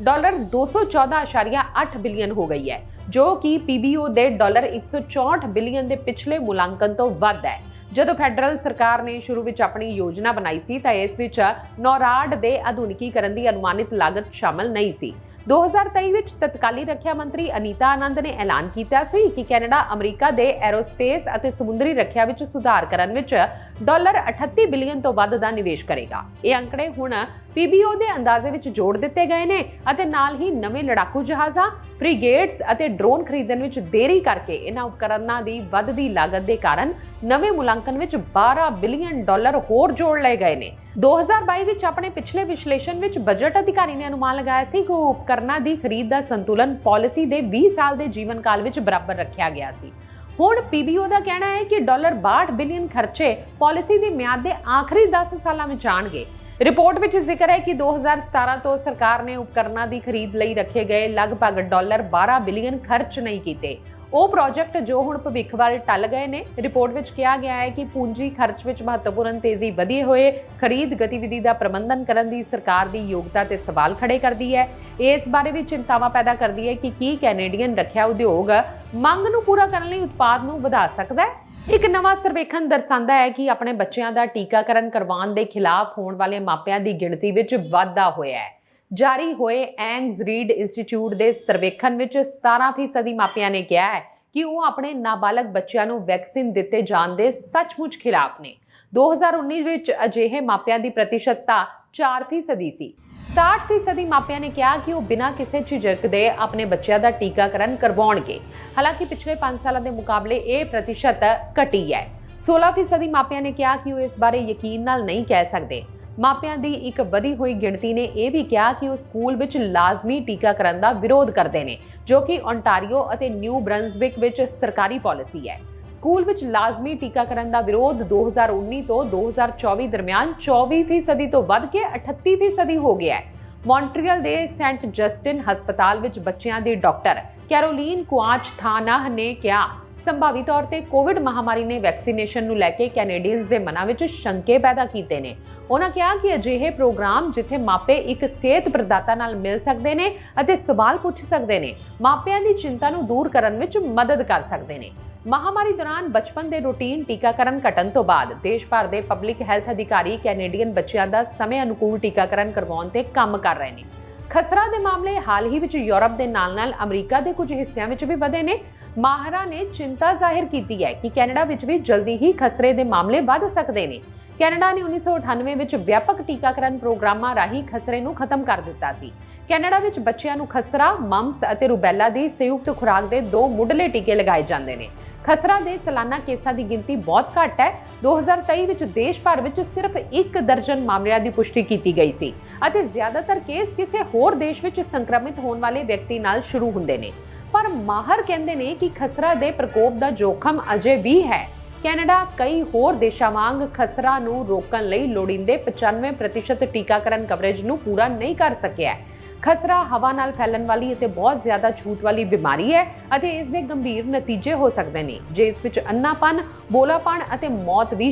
$214.8 ਬਿਲੀਅਨ ਹੋ ਗਈ ਹੈ, ਜੋ ਕਿ PBO ਦੇ $164 ਬਿਲੀਅਨ ਦੇ ਪਿਛਲੇ ਮੁਲਾਂਕਣ ਤੋਂ ਵੱਧ ਹੈ। ਜਦੋਂ ਫੈਡਰਲ ਸਰਕਾਰ ਨੇ ਸ਼ੁਰੂ ਵਿੱਚ ਆਪਣੀ ਯੋਜਨਾ ਬਣਾਈ ਸੀ ਤਾਂ ਇਸ ਵਿੱਚ ਨੌਰਾਡ ਦੇ ਆਧੁਨਿਕੀਕਰਨ ਦੀ ਅਨੁਮਾਨਿਤ ਲਾਗਤ ਸ਼ਾਮਲ ਨਹੀਂ ਸੀ। 2023 ਵਿੱਚ ਤਤਕਾਲੀ ਰੱਖਿਆ ਮੰਤਰੀ ਅਨੀਤਾ ਆਨੰਦ ਨੇ ਐਲਾਨ ਕੀਤਾ ਸੀ ਕਿ ਕੈਨੇਡਾ ਅਮਰੀਕਾ ਦੇ ਐਰੋਸਪੇਸ ਅਤੇ ਸਮੁੰਦਰੀ ਰੱਖਿਆ ਵਿੱਚ ਸੁਧਾਰ ਕਰਨ ਵਿੱਚ $38 ਬਿਲੀਅਨ ਤੋਂ ਵੱਧ ਦਾ ਨਿਵੇਸ਼ ਕਰੇਗਾ। ਇਹ ਅੰਕੜੇ ਹੁਣ PBO ਦੇ ਅੰਦਾਜ਼ੇ ਵਿੱਚ ਜੋੜ ਦਿੱਤੇ ਗਏ ਨੇ ਅਤੇ ਨਾਲ ਹੀ ਨਵੇਂ ਲੜਾਕੂ ਜਹਾਜ਼ਾਂ, ਫ੍ਰੀਗੇਟਸ ਅਤੇ ਡਰੋਨ ਖਰੀਦਣ ਵਿੱਚ ਦੇਰੀ ਕਰਕੇ ਇਹਨਾਂ ਉਪਕਰਨਾਂ ਦੀ ਵੱਧਦੀ ਲਾਗਤ ਦੇ ਕਾਰਨ ਨਵੇਂ ਮੁਲਾਂਕਣ ਵਿੱਚ $12 ਬਿਲੀਅਨ ਹੋਰ ਜੋੜ ਲਏ ਗਏ ਨੇ। 2022 ਵਿੱਚ ਆਪਣੇ ਪਿਛਲੇ ਵਿਸ਼ਲੇਸ਼ਣ ਵਿੱਚ ਬਜਟ ਅਧਿਕਾਰੀ ਨੇ ਅਨੁਮਾਨ ਲਗਾਇਆ ਸੀ ਕਿ ਉਪਕਰਨਾਂ ਦੀ ਖਰੀਦ ਦਾ ਸੰਤੁਲਨ ਪਾਲਿਸੀ ਦੇ 20 ਸਾਲ ਦੇ ਜੀਵਨ ਕਾਲ ਵਿੱਚ ਬਰਾਬਰ ਰੱਖਿਆ ਗਿਆ ਸੀ। ਹੁਣ PBO ਦਾ ਕਹਿਣਾ ਹੈ ਕਿ $62 ਬਿਲੀਅਨ ਖਰਚੇ ਪਾਲਿਸੀ ਦੀ ਮਿਆਦ ਦੇ ਆਖਰੀ 10 ਸਾਲਾਂ ਵਿੱਚ ਆਣਗੇ। ਰਿਪੋਰਟ ਵਿੱਚ ਜ਼ਿਕਰ ਹੈ ਕਿ 2017 ਤੋਂ ਸਰਕਾਰ ਨੇ ਉਪਕਰਨਾਂ ਦੀ ਖਰੀਦ ਲਈ ਰੱਖੇ ਗਏ ਲਗਭਗ $12 ਬਿਲੀਅਨ ਖਰਚ ਨਹੀਂ ਕੀਤੇ। ਉਹ ਪ੍ਰੋਜੈਕਟ ਜੋ ਹੁਣ ਭਵਿੱਖ ਵੱਲ ਟਲ ਗਏ ਨੇ। ਰਿਪੋਰਟ ਵਿੱਚ ਕਿਹਾ ਗਿਆ ਹੈ ਕਿ ਪੂੰਜੀ ਖਰਚ ਵਿੱਚ ਮਹੱਤਵਪੂਰਨ ਤੇਜ਼ੀ ਵਧੇ ਹੋਏ ਖਰੀਦ ਗਤੀਵਿਧੀ ਦਾ ਪ੍ਰਬੰਧਨ ਕਰਨ ਦੀ ਸਰਕਾਰ ਦੀ ਯੋਗਤਾ ਤੇ ਸਵਾਲ ਖੜੇ ਕਰਦੀ ਹੈ। ਇਸ ਬਾਰੇ ਵੀ ਚਿੰਤਾਵਾਂ ਪੈਦਾ ਕਰਦੀ ਹੈ ਕਿ ਕੀ ਕੈਨੇਡੀਅਨ ਰੱਖਿਆ ਉਦਯੋਗ ਮੰਗ ਨੂੰ ਪੂਰਾ ਕਰਨ ਲਈ ਉਤਪਾਦ ਨੂੰ ਵਧਾ ਸਕਦਾ ਹੈ। ਇੱਕ ਨਵਾਂ ਸਰਵੇਖਣ ਦਰਸਾਉਂਦਾ ਹੈ ਕਿ ਆਪਣੇ ਬੱਚਿਆਂ ਦਾ ਟੀਕਾਕਰਨ ਕਰਵਾਉਣ ਦੇ ਖਿਲਾਫ ਹੋਣ ਵਾਲੇ ਮਾਪਿਆਂ ਦੀ ਗਿਣਤੀ ਵਿੱਚ ਵਾਧਾ ਹੋਇਆ ਹੈ। ਜਾਰੀ ਹੋਏ ਐਂਗਜ਼ ਰੀਡ ਇੰਸਟੀਚਿਊਟ ਦੇ ਸਰਵੇਖਣ ਵਿੱਚ 17% ਮਾਪਿਆਂ ਨੇ ਕਿਹਾ ਹੈ ਕਿ ਉਹ ਆਪਣੇ ਨਾਬਾਲਗ ਬੱਚਿਆਂ ਨੂੰ ਵੈਕਸੀਨ ਦਿੱਤੇ ਜਾਣ ਦੇ ਸੱਚਮੁੱਚ ਖਿਲਾਫ ਨੇ। 2019 ਵਿੱਚ ਅਜਿਹੇ ਮਾਪਿਆਂ ਦੀ ਪ੍ਰਤੀਸ਼ਤਤਾ 4% ਸੀ। 67% ਮਾਪਿਆਂ ਨੇ ਕਿਹਾ ਕਿ ਉਹ ਬਿਨਾਂ ਕਿਸੇ ਝਿਜਕ ਦੇ ਆਪਣੇ ਬੱਚਿਆਂ ਦਾ ਟੀਕਾਕਰਨ ਕਰਵਾਉਣਗੇ। ਹਾਲਾਂਕਿ ਪਿਛਲੇ 5 ਸਾਲਾਂ ਦੇ ਮੁਕਾਬਲੇ ਇਹ ਪ੍ਰਤੀਸ਼ਤ ਘਟੀ ਹੈ। 16% ਮਾਪਿਆਂ ਨੇ ਕਿਹਾ ਕਿ ਉਹ ਇਸ ਬਾਰੇ ਯਕੀਨ ਨਾਲ ਨਹੀਂ ਕਹਿ ਸਕਦੇ। ਮਾਪਿਆਂ ਦੀ ਇੱਕ ਵਧੀ ਹੋਈ ਗਿਣਤੀ ਨੇ ਇਹ ਵੀ ਕਿਹਾ ਕਿ ਉਹ ਸਕੂਲ ਵਿੱਚ ਲਾਜ਼ਮੀ ਟੀਕਾਕਰਨ ਦਾ ਵਿਰੋਧ ਕਰਦੇ ਨੇ, ਜੋ ਕਿ ਓਨਟਾਰੀਓ ਅਤੇ ਨਿਊ ਬ੍ਰੰਜ਼ਵਿਕ ਵਿੱਚ ਸਰਕਾਰੀ ਪਾਲਿਸੀ ਹੈ। ਸਕੂਲ ਵਿੱਚ ਲਾਜ਼ਮੀ ਟੀਕਾਕਰਨ ਦਾ ਵਿਰੋਧ 2019 ਤੋਂ 2024 ਦਰਮਿਆਨ 24% ਤੋਂ ਵੱਧ ਕੇ 38% ਹੋ ਗਿਆ ਹੈ। ਮੌਂਟਰੀਅਲ ਦੇ ਸੈਂਟ ਜਸਟਿਨ ਹਸਪਤਾਲ ਵਿੱਚ ਬੱਚਿਆਂ ਦੀ ਡਾਕਟਰ ਕੈਰੋਲੀਨ ਕੁਆਚਥਾਨਾਹ ਨੇ ਕਿਹਾ, ਸੰਭਾਵੀ ਤੌਰ ਤੇ ਕੋਵਿਡ ਮਹਾਮਾਰੀ ਨੇ ਵੈਕਸੀਨੇਸ਼ਨ ਨੂੰ ਲੈ ਕੇ ਕੈਨੇਡੀਅਨਸ ਦੇ ਮਨਾਂ ਵਿੱਚ ਸ਼ੰਕੇ ਪੈਦਾ ਕੀਤੇ ਨੇ। ਉਹਨਾਂ ਕਿਹਾ ਕਿ ਅਜਿਹੇ ਪ੍ਰੋਗਰਾਮ ਜਿੱਥੇ ਮਾਪੇ ਇੱਕ ਸਿਹਤ ਪ੍ਰਦਾਤਾ ਨਾਲ ਮਿਲ ਸਕਦੇ ਨੇ ਅਤੇ ਸਵਾਲ ਪੁੱਛ ਸਕਦੇ ਨੇ, ਮਾਪਿਆਂ ਦੀ ਚਿੰਤਾ ਨੂੰ ਦੂਰ ਕਰਨ ਵਿੱਚ ਮਦਦ ਕਰ ਸਕਦੇ ਨੇ। ਮਹਾਮਾਰੀ ਦੌਰਾਨ ਬਚਪਨ ਦੇ ਰੂਟੀਨ ਟੀਕਾਕਰਨ ਘਟਣ ਤੋਂ ਬਾਅਦ ਦੇਸ਼ ਭਰ ਦੇ ਪਬਲਿਕ ਹੈਲਥ ਅਧਿਕਾਰੀ ਕੈਨੇਡੀਅਨ ਬੱਚਿਆਂ ਦਾ ਸਮੇਂ ਅਨੁਕੂਲ ਟੀਕਾਕਰਨ ਕਰਵਾਉਣ ਤੇ ਕੰਮ ਕਰ ਰਹੇ ਨੇ। ਖਸਰਾ ਦੇ ਮਾਮਲੇ ਹਾਲ ਹੀ ਵਿੱਚ ਯੂਰਪ ਦੇ ਨਾਲ-ਨਾਲ ਅਮਰੀਕਾ ਦੇ ਕੁਝ ਹਿੱਸਿਆਂ ਵਿੱਚ ਵੀ ਵਧੇ ਨੇ। ਮਾਹਰਾਂ ਨੇ ਚਿੰਤਾ ਜ਼ਾਹਿਰ ਕੀਤੀ ਹੈ ਕਿ ਕੈਨੇਡਾ ਵਿੱਚ ਵੀ ਜਲਦੀ ਹੀ ਖਸਰੇ ਦੇ ਮਾਮਲੇ ਵੱਧ ਸਕਦੇ ਨੇ। ਕੈਨੇਡਾ ਨੇ 1998 ਵਿੱਚ ਵਿਆਪਕ ਟੀਕਾਕਰਨ ਪ੍ਰੋਗਰਾਮਾਂ ਰਾਹੀਂ ਖਸਰੇ ਨੂੰ ਖਤਮ ਕਰ ਦਿੱਤਾ ਸੀ। ਕੈਨੇਡਾ ਵਿੱਚ ਬੱਚਿਆਂ ਨੂੰ ਖਸਰਾ, ਮੰਪਸ ਅਤੇ ਰੂਬੈਲਾ ਦੀ ਸੰਯੁਕਤ ਖੁਰਾਕ ਦੇ 2 ਮੁੱਢਲੇ ਟੀਕੇ ਲਗਾਏ ਜਾਂਦੇ ਨੇ। ਖਸਰਾ ਦੇ ਸਾਲਾਨਾ ਕੇਸਾਂ ਦੀ ਗਿਣਤੀ ਬਹੁਤ ਘੱਟ ਹੈ। 2023 ਵਿੱਚ ਦੇਸ਼ ਭਰ ਵਿੱਚ ਸਿਰਫ 1 ਦਰਜਨ ਮਾਮਲਿਆਂ ਦੀ ਪੁਸ਼ਟੀ ਕੀਤੀ ਗਈ ਸੀ ਅਤੇ ਜ਼ਿਆਦਾਤਰ ਕੇਸ ਕਿਸੇ ਹੋਰ ਦੇਸ਼ ਵਿੱਚ ਸੰਕਰਮਿਤ ਹੋਣ ਵਾਲੇ ਵਿਅਕਤੀ ਨਾਲ ਸ਼ੁਰੂ ਹੁੰਦੇ ਨੇ। ਪਰ ਮਾਹਰ ਕਹਿੰਦੇ ਨੇ ਕਿ ਖਸਰਾ ਦੇ ਪ੍ਰਕੋਪ ਦਾ ਜੋਖਮ ਅਜੇ ਵੀ ਹੈ। ਕੈਨੇਡਾ ਕਈ ਹੋਰ ਦੇਸ਼ਾਂ ਵਾਂਗ ਖਸਰਾ ਨੂੰ ਰੋਕਣ ਲਈ ਲੋੜੀਂਦੇ 95% ਟੀਕਾਕਰਨ ਕਵਰੇਜ ਨੂੰ ਪੂਰਾ ਨਹੀਂ ਕਰ ਸਕਿਆ। ਖਸਰਾ ਹਵਾ ਨਾਲ ਫੈਲਣ ਵਾਲੀ ਅਤੇ ਬਹੁਤ ਜ਼ਿਆਦਾ ਛੂਤ ਵਾਲੀ ਬਿਮਾਰੀ ਹੈ ਅਤੇ ਇਸ ਦੇ ਗੰਭੀਰ ਨਤੀਜੇ ਹੋ ਸਕਦੇ ਨੇ, ਜਿਸ ਵਿੱਚ ਅੰਨਾਪਨ, ਬੋਲਾਪਣ ਅਤੇ ਮੌਤ ਵੀ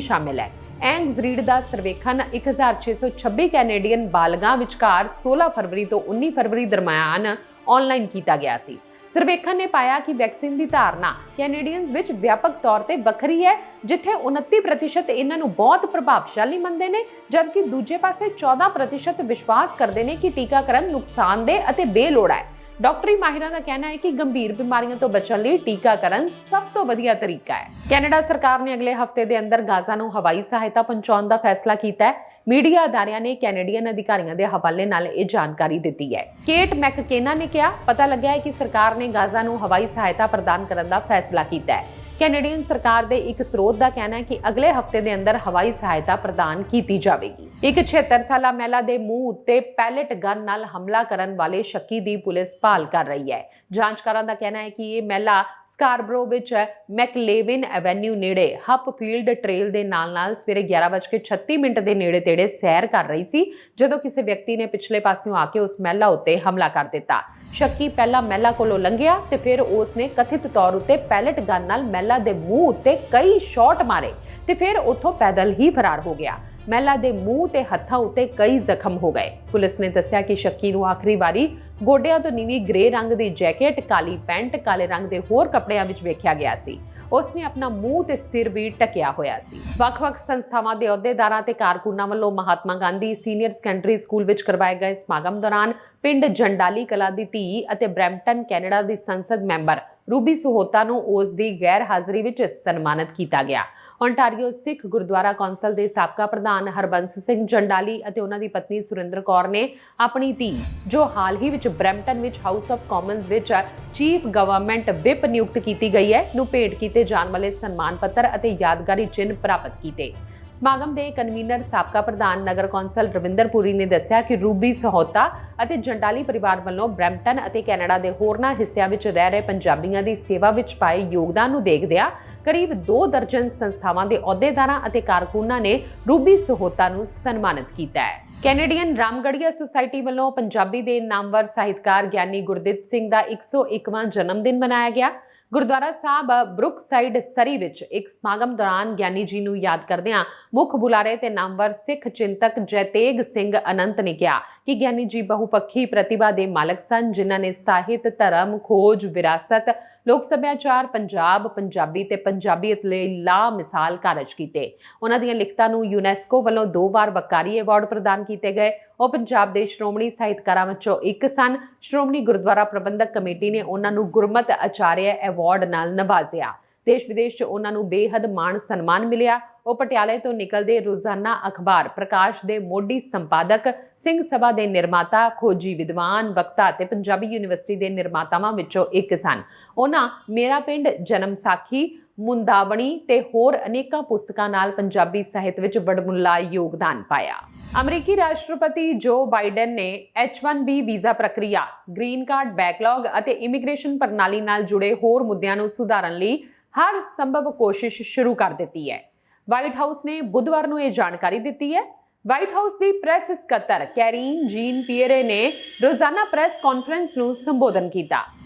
ਸ਼ਾਮਿਲ ਹੈ। ਐਂਗਜ਼ ਰੀਡ ਦਾ ਸਰਵੇਖਣ 1626 ਕੈਨੇਡੀਅਨ ਬਾਲਗਾਂ ਵਿਚਕਾਰ 16 ਫਰਵਰੀ ਤੋਂ 19 ਫਰਵਰੀ ਦਰਮਿਆਨ ਆਨਲਾਈਨ ਕੀਤਾ ਗਿਆ ਸੀ। ਸਰਵੇਖਣ ਨੇ ਪਾਇਆ ਕਿ ਵੈਕਸੀਨ ਦੀ ਧਾਰਨਾ ਕੈਨੇਡੀਅਨਸ ਵਿੱਚ ਵਿਆਪਕ ਤੌਰ ਤੇ ਵੱਖਰੀ ਹੈ, ਜਿੱਥੇ 29% ਇਹਨਾਂ ਨੂੰ ਬਹੁਤ ਪ੍ਰਭਾਵਸ਼ਾਲੀ ਮੰਨਦੇ ਨੇ, ਜਦਕਿ ਦੂਜੇ ਪਾਸੇ 14% ਵਿਸ਼ਵਾਸ ਕਰਦੇ ਨੇ ਕਿ ਟੀਕਾਕਰਨ ਨੁਕਸਾਨਦੇਹ ਅਤੇ ਬੇਲੋੜਾ ਹੈ। ਡਾਕਟਰੀ ਮਾਹਿਰਾਂ ਦਾ ਕਹਿਣਾ ਹੈ ਕਿ ਗੰਭੀਰ ਬਿਮਾਰੀਆਂ ਤੋਂ ਬਚਣ ਲਈ ਟੀਕਾਕਰਨ ਸਭ ਤੋਂ ਵਧੀਆ ਤਰੀਕਾ ਹੈ। ਕੈਨੇਡਾ ਸਰਕਾਰ ਨੇ ਅਗਲੇ ਹਫ਼ਤੇ ਦੇ ਅੰਦਰ ਗਾਜ਼ਾ ਨੂੰ ਹਵਾਈ ਸਹਾਇਤਾ ਪਹੁੰਚਾਉਣ ਦਾ ਫੈਸਲਾ ਕੀਤਾ ਹੈ। ਮੀਡੀਆ ਅਦਾਰਿਆਂ ਨੇ ਕੈਨੇਡੀਅਨ ਅਧਿਕਾਰੀਆਂ ਦੇ ਹਵਾਲੇ ਨਾਲ ਇਹ ਜਾਣਕਾਰੀ ਦਿੱਤੀ ਹੈ। ਕੇਟ ਮੈਕਕੇਨਾ ਨੇ ਕਿਹਾ, ਪਤਾ ਲੱਗਿਆ ਹੈ ਕਿ ਸਰਕਾਰ ਨੇ ਗਾਜ਼ਾ ਨੂੰ ਹਵਾਈ ਸਹਾਇਤਾ ਪ੍ਰਦਾਨ ਕਰਨ ਦਾ ਫੈਸਲਾ ਕੀਤਾ ਹੈ। ਕੈਨੇਡੀਅਨ ਸਰਕਾਰ ਦੇ ਇੱਕ ਸਰੋਤ ਦਾ ਕਹਿਣਾ ਹੈ ਕਿ ਅਗਲੇ ਹਫ਼ਤੇ ਦੇ ਅੰਦਰ ਹਵਾਈ ਸਹਾਇਤਾ ਪ੍ਰਦਾਨ ਕੀਤੀ ਜਾਵੇਗੀ। ਇੱਕ 76 ਸਾਲਾ ਮਹਿਲਾ ਦੇ ਮੂੰਹ ਉੱਤੇ ਪੈਲਟ ਗਨ ਨਾਲ ਹਮਲਾ ਕਰਨ ਵਾਲੇ ਸ਼ੱਕੀ ਦੀ ਪੁਲਿਸ ਭਾਲ ਕਰ ਰਹੀ ਹੈ। ਜਾਂਚਕਾਰਾਂ ਦਾ ਕਹਿਣਾ ਹੈ ਕਿ ਇਹ ਮਹਿਲਾ ਸਕਾਰਬਰੋ ਵਿੱਚ ਮੈਕਲੇਵਿਨ ਐਵੇਨਿਊ ਨੇੜੇ ਹੱਪਫੀਲਡ ਟ੍ਰੇਲ ਦੇ ਨਾਲ-ਨਾਲ ਸਵੇਰੇ 11:36 ਦੇ ਨੇੜੇ-ਤੇੜੇ ਸੈਰ ਕਰ ਰਹੀ ਸੀ, ਜਦੋਂ ਕਿਸੇ ਵਿਅਕਤੀ ਨੇ ਪਿਛਲੇ ਪਾਸਿਓਂ ਆ ਕੇ ਉਸ ਮਹਿਲਾ ਉੱਤੇ ਹਮਲਾ ਕਰ ਦਿੱਤਾ। ਸ਼ੱਕੀ ਪਹਿਲਾਂ ਮਹਿਲਾ ਕੋਲੋਂ ਲੰਘਿਆ ਤੇ ਫਿਰ ਉਸ ਨੇ ਕਥਿਤ ਤੌਰ ਉੱਤੇ ਪੈਲਟ ਗਨ ਨਾਲ ਮਹਿਲਾ ਦੇ ਮੂੰਹ ਉੱਤੇ ਕਈ ਸ਼ਾਟ ਮਾਰੇ ਤੇ ਫਿਰ ਉੱਥੋਂ ਪੈਦਲ ਹੀ ਫਰਾਰ ਹੋ ਗਿਆ। ਮਹਿਲਾ ਦੇ ਮੂੰਹ ਤੇ ਹੱਥਾਂ ਉੱਤੇ ਕਈ ਜ਼ਖਮ ਹੋ ਗਏ। ਪੁਲਿਸ ਨੇ ਦੱਸਿਆ ਕਿ ਸ਼ੱਕੀ ਨੂੰ ਆਖਰੀ ਵਾਰੀ ਗੋਡਿਆਂ ਤੋਂ ਨੀਵੀਂ ਗ੍ਰੇ ਰੰਗ ਦੀ ਜੈਕਟ, ਕਾਲੀ ਪੈਂਟ, ਕਾਲੇ ਰੰਗ ਦੇ ਹੋਰ ਕੱਪੜਿਆਂ ਵਿੱਚ ਵੇਖਿਆ ਗਿਆ ਸੀ। ਉਸ ਨੇ ਆਪਣਾ ਮੂੰਹ ਤੇ ਸਿਰ ਵੀ ਢੱਕਿਆ ਹੋਇਆ ਸੀ। ਵੱਖ-ਵੱਖ ਸੰਸਥਾਵਾਂ ਦੇ ਅਹੁਦੇਦਾਰਾਂ ਤੇ ਕਾਰਕੁਨਾਂ ਵੱਲੋਂ Mahatma Gandhi senior secondary school ਵਿੱਚ ਕਰਵਾਏ ਗਏ ਸਮਾਗਮ ਦੌਰਾਨ ਪਿੰਡ ਜੰਡਾਲੀ ਕਲਾਂ ਦੀ ਧੀ ਅਤੇ ਬਰੈਂਪਟਨ ਕੈਨੇਡਾ ਦੀ ਸੰਸਦ ਮੈਂਬਰ ਰੂਬੀ ਸਹੋਤਾ ਨੂੰ ਉਸ ਦੀ ਗੈਰ ਹਾਜ਼ਰੀ ਵਿੱਚ ਸਨਮਾਨਿਤ ਕੀਤਾ ਗਿਆ। ਓਨਟਾਰੀਓ ਸਿੱਖ ਗੁਰਦੁਆਰਾ ਕੌਂਸਲ ਦੇ ਸਾਬਕਾ ਪ੍ਰਧਾਨ ਹਰਬੰਸ ਸਿੰਘ ਜੰਡਾਲੀ ਅਤੇ ਉਹਨਾਂ ਦੀ ਪਤਨੀ ਸੁਰਿੰਦਰ ਕੌਰ ਨੇ ਆਪਣੀ ਧੀ, ਜੋ ਹਾਲ ਹੀ ਵਿੱਚ ਬਰੈਂਪਟਨ ਵਿੱਚ ਹਾਊਸ ਆਫ ਕਾਮਨਸ ਵਿੱਚ ਚੀਫ ਗਵਰਨਮੈਂਟ ਵਿਪ ਨਿਯੁਕਤ ਕੀਤੀ ਗਈ ਹੈ, ਨੂੰ ਭੇਟ ਕੀਤੇ ਜਾਣ ਵਾਲੇ ਸਨਮਾਨ ਪੱਤਰ ਅਤੇ ਯਾਦਗਾਰੀ ਚਿੰਨ੍ਹ ਪ੍ਰਾਪਤ ਕੀਤੇ। ਸਮਾਗਮ ਦੇ ਕਨਵੀਨਰ ਸਾਬਕਾ ਪ੍ਰਧਾਨ ਨਗਰ ਕੌਂਸਲ ਰਵਿੰਦਰ ਪੁਰੀ ਨੇ ਦੱਸਿਆ ਕਿ ਰੂਬੀ ਸਹੋਤਾ ਅਤੇ ਜੰਡਾਲੀ ਪਰਿਵਾਰ ਵੱਲੋਂ ਬਰੈਂਪਟਨ ਅਤੇ ਕੈਨੇਡਾ ਦੇ ਹੋਰਨਾਂ ਹਿੱਸਿਆਂ ਵਿੱਚ ਰਹਿ ਰਹੇ ਪੰਜਾਬੀਆਂ ਦੀ ਸੇਵਾ ਵਿੱਚ ਪਾਏ ਯੋਗਦਾਨ ਨੂੰ ਦੇਖਦਿਆਂ ਕਰੀਬ 2 ਦਰਜਨ ਸੰਸਥਾਵਾਂ ਦੇ ਅਹੁਦੇਦਾਰਾਂ ਅਤੇ ਕਾਰਕੁਨਾਂ ਨੇ ਰੂਬੀ ਸਹੋਤਾ ਨੂੰ ਸਨਮਾਨਿਤ ਕੀਤਾ ਹੈ। ਕੈਨੇਡੀਅਨ ਰਾਮਗੜੀਆ ਸੁਸਾਇਟੀ ਵੱਲੋਂ ਪੰਜਾਬੀ ਦੇ ਨਾਮਵਰ ਸਾਹਿਤਕਾਰ ਗਿਆਨੀ ਗੁਰਦਿੱਤ ਸਿੰਘ ਦਾ 101ਵਾਂ ਜਨਮ ਦਿਨ ਮਨਾਇਆ ਗਿਆ। ਗੁਰਦੁਆਰਾ ਸਾਹਿਬ ਬਰੁਕਸਾਈਡ ਸਰੀ ਵਿੱਚ ਇੱਕ ਸਮਾਗਮ ਦੌਰਾਨ ਗਿਆਨੀ ਜੀ ਨੂੰ ਯਾਦ ਕਰਦਿਆਂ ਮੁੱਖ ਬੁਲਾਰੇ ਤੇ ਨਾਮਵਰ ਸਿੱਖ ਚਿੰਤਕ ਜੈਤੇਗ ਸਿੰਘ ਅਨੰਤ ਨੇ ਕਿਹਾ ਕਿ ਗਿਆਨੀ ਜੀ ਬਹੁਪੱਖੀ ਪ੍ਰਤਿਭਾ ਦੇ ਮਾਲਕ ਸਨ, ਜਿਨ੍ਹਾਂ ਨੇ ਸਾਹਿਤ, ਧਰਮ, ਖੋਜ, ਵਿਰਾਸਤ, ਲੋਕ ਸੱਭਿਆਚਾਰ, ਪੰਜਾਬ, ਪੰਜਾਬੀ ਤੇ ਪੰਜਾਬੀਅਤ ਲਈ ਲਾ ਮਿਸਾਲ ਕਾਰਜ ਕੀਤੇ। ਉਹਨਾਂ ਦੀਆਂ ਲਿਖਤਾਂ ਨੂੰ ਯੂਨੈਸਕੋ ਵੱਲੋਂ 2 ਵਾਰ ਵੱਕਾਰੀ ਅਵਾਰਡ ਪ੍ਰਦਾਨ ਕੀਤੇ ਗਏ। ਉਹ ਪੰਜਾਬ ਦੇ ਸ਼੍ਰੋਮਣੀ ਸਾਹਿਤਕਾਰਾਂ ਵਿੱਚੋਂ ਇੱਕ ਸਨ। ਸ਼੍ਰੋਮਣੀ ਗੁਰਦੁਆਰਾ ਪ੍ਰਬੰਧਕ ਕਮੇਟੀ ਨੇ ਉਹਨਾਂ ਨੂੰ ਗੁਰਮਤ ਆਚਾਰਿਆ ਅਵਾਰਡ ਨਾਲ ਨਵਾਜ਼ਿਆ। ਦੇਸ਼ ਵਿਦੇਸ਼ 'ਚ ਉਹਨਾਂ ਨੂੰ ਬੇਹੱਦ ਮਾਣ ਸਨਮਾਨ ਮਿਲਿਆ। ਉਹ ਪਟਿਆਲੇ ਤੋਂ ਨਿਕਲਦੇ ਰੋਜ਼ਾਨਾ ਅਖਬਾਰ ਪ੍ਰਕਾਸ਼ ਦੇ ਮੋਢੀ ਸੰਪਾਦਕ, ਸਿੰਘ ਸਭਾ ਦੇ ਨਿਰਮਾਤਾ, ਖੋਜੀ ਵਿਦਵਾਨ, ਵਕਤਾ ਅਤੇ ਪੰਜਾਬੀ ਯੂਨੀਵਰਸਿਟੀ ਦੇ ਨਿਰਮਾਤਾਵਾਂ ਵਿੱਚੋਂ ਇੱਕ ਸਨ। ਉਹਨਾਂ ਮੇਰਾ ਪਿੰਡ, ਜਨਮ ਸਾਖੀ, ਮੁੰਦਾਵਣੀ ਤੇ ਹੋਰ ਅਨੇਕਾਂ ਪੁਸਤਕਾਂ ਨਾਲ ਪੰਜਾਬੀ ਸਾਹਿਤ ਵਿੱਚ ਵਡਮੁੱਲਾ ਯੋਗਦਾਨ ਪਾਇਆ। ਅਮਰੀਕੀ ਰਾਸ਼ਟਰਪਤੀ ਜੋ ਬਾਈਡਨ ਨੇ H-1B ਵੀਜ਼ਾ ਪ੍ਰਕਿਰਿਆ, ਗ੍ਰੀਨ ਕਾਰਡ ਬੈਕਲੌਗ ਅਤੇ ਇਮੀਗ੍ਰੇਸ਼ਨ ਪ੍ਰਣਾਲੀ ਨਾਲ ਜੁੜੇ ਹੋਰ ਮੁੱਦਿਆਂ ਨੂੰ ਸੁਧਾਰਨ ਲਈ ਹਰ ਸੰਭਵ ਕੋਸ਼ਿਸ਼ ਸ਼ੁਰੂ ਕਰ ਦਿੱਤੀ ਹੈ। ਵਾਈਟ ਹਾਊਸ ਨੇ ਬੁੱਧਵਾਰ ਨੂੰ ਇਹ ਜਾਣਕਾਰੀ ਦਿੱਤੀ ਹੈ। ਵਾਈਟ ਹਾਊਸ ਦੀ ਪ੍ਰੈਸ ਸਕੱਤਰ ਕੈਰੀਨ ਜੀਨ ਪੀਅਰੇ ਨੇ ਰੋਜ਼ਾਨਾ ਪ੍ਰੈਸ ਕਾਨਫਰੰਸ ਨੂੰ ਸੰਬੋਧਨ ਕੀਤਾ।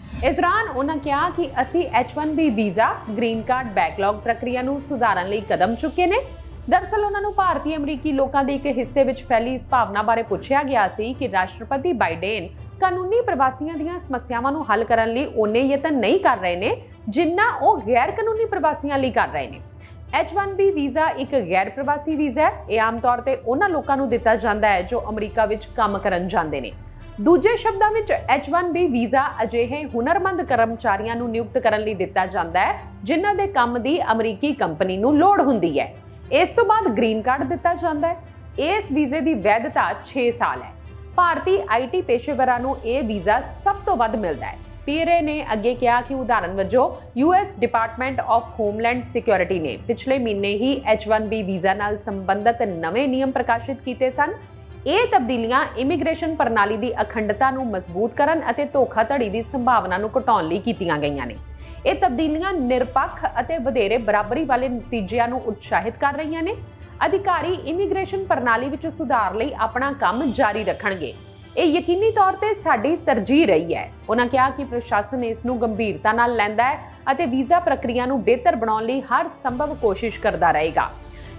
ਇਸ ਦੌਰਾਨ ਉਹਨਾਂ ਕਿਹਾ ਕਿ ਅਸੀਂ H1B visa green card backlog ਪ੍ਰਕਿਰਿਆ ਨੂੰ ਸੁਧਾਰਨ ਲਈ ਕਦਮ ਚੁੱਕੇ ਨੇ। ਦਰਅਸਲ ਉਹਨਾਂ ਨੂੰ ਭਾਰਤੀ ਅਮਰੀਕੀ ਲੋਕਾਂ ਦੇ ਇੱਕ ਹਿੱਸੇ ਵਿੱਚ ਫੈਲੀ ਇਸ ਭਾਵਨਾ ਬਾਰੇ ਪੁੱਛਿਆ ਗਿਆ ਸੀ ਕਿ ਰਾਸ਼ਟਰਪਤੀ ਬਾਈਡਨ ਕਾਨੂੰਨੀ ਪ੍ਰਵਾਸੀਆਂ ਦੀਆਂ ਸਮੱਸਿਆਵਾਂ ਨੂੰ ਹੱਲ ਕਰਨ ਲਈ ਉਹਨੇ ਯਤਨ ਨਹੀਂ ਕਰ ਰਹੇ ਨੇ ਜਿੰਨਾ ਉਹ ਗੈਰ ਕਾਨੂੰਨੀ ਪ੍ਰਵਾਸੀਆਂ ਲਈ ਕਰ ਰਹੇ ਨੇ। H1B ਵੀਜ਼ਾ ਇੱਕ ਗੈਰ ਪ੍ਰਵਾਸੀ ਵੀਜ਼ਾ ਹੈ। ਇਹ ਆਮ ਤੌਰ ਤੇ ਉਹਨਾਂ ਲੋਕਾਂ ਨੂੰ ਦਿੱਤਾ ਜਾਂਦਾ ਹੈ ਜੋ ਅਮਰੀਕਾ ਵਿੱਚ ਕੰਮ ਕਰਨ ਜਾਂਦੇ ਨੇ। ਦੂਜੇ ਸ਼ਬਦਾਂ ਵਿੱਚ H1B ਵੀਜ਼ਾ ਅਜਿਹੇ ਹੁਨਰਮੰਦ ਕਰਮਚਾਰੀਆਂ ਨੂੰ ਨਿਯੁਕਤ ਕਰਨ ਲਈ ਦਿੱਤਾ ਜਾਂਦਾ ਹੈ ਜਿਨ੍ਹਾਂ ਦੇ ਕੰਮ ਦੀ ਅਮਰੀਕੀ ਕੰਪਨੀ ਨੂੰ ਲੋੜ ਹੁੰਦੀ ਹੈ। ਇਸ ਤੋਂ ਬਾਅਦ ਗ੍ਰੀਨ ਕਾਰਡ ਦਿੱਤਾ ਜਾਂਦਾ ਹੈ। ਇਸ ਵੀਜ਼ੇ ਦੀ ਵੈਧਤਾ 6 ਸਾਲ ਹੈ। ਭਾਰਤੀ IT ਪੇਸ਼ੇਵਰਾਂ ਨੂੰ ਇਹ ਵੀਜ਼ਾ ਸਭ ਤੋਂ ਵੱਧ ਮਿਲਦਾ ਹੈ। ਪੀਅਰੇ ਨੇ ਅੱਗੇ ਕਿਹਾ ਕਿ ਉਦਾਹਰਨ ਵਜੋਂ US department of homeland security ਨੇ ਪਿਛਲੇ ਮਹੀਨੇ ਹੀ H1B ਵੀਜ਼ਾ ਨਾਲ ਸੰਬੰਧਿਤ ਨਵੇਂ ਨਿਯਮ ਪ੍ਰਕਾਸ਼ਿਤ ਕੀਤੇ ਸਨ। ਇਹ ਤਬਦੀਲੀਆਂ ਇਮੀਗ੍ਰੇਸ਼ਨ ਪ੍ਰਣਾਲੀ ਦੀ ਅਖੰਡਤਾ ਨੂੰ ਮਜ਼ਬੂਤ ਕਰਨ ਅਤੇ ਧੋਖਾਧੜੀ ਦੀ ਸੰਭਾਵਨਾ ਨੂੰ ਘਟਾਉਣ ਲਈ ਕੀਤੀਆਂ ਗਈਆਂ ਨੇ। ਇਹ ਤਬਦੀਲੀਆਂ ਨਿਰਪੱਖ ਅਤੇ ਵਧੇਰੇ ਬਰਾਬਰੀ ਵਾਲੇ ਨਤੀਜਿਆਂ ਨੂੰ ਉਤਸ਼ਾਹਿਤ ਕਰ ਰਹੀਆਂ ਨੇ। ਅਧਿਕਾਰੀ ਇਮੀਗ੍ਰੇਸ਼ਨ ਪ੍ਰਣਾਲੀ ਵਿੱਚ ਸੁਧਾਰ ਲਈ ਆਪਣਾ ਕੰਮ ਜਾਰੀ ਰੱਖਣਗੇ। ਇਹ ਯਕੀਨੀ ਤੌਰ ਤੇ ਸਾਡੀ ਤਰਜੀਹ ਰਹੀ ਹੈ। ਉਹਨਾਂ ਕਿਹਾ ਕਿ ਪ੍ਰਸ਼ਾਸਨ ਇਸ ਨੂੰ ਗੰਭੀਰਤਾ ਨਾਲ ਲੈਂਦਾ ਹੈ ਅਤੇ ਵੀਜ਼ਾ ਪ੍ਰਕਿਰਿਆ ਨੂੰ ਬਿਹਤਰ ਬਣਾਉਣ ਲਈ ਹਰ ਸੰਭਵ ਕੋਸ਼ਿਸ਼ ਕਰਦਾ ਰਹੇਗਾ।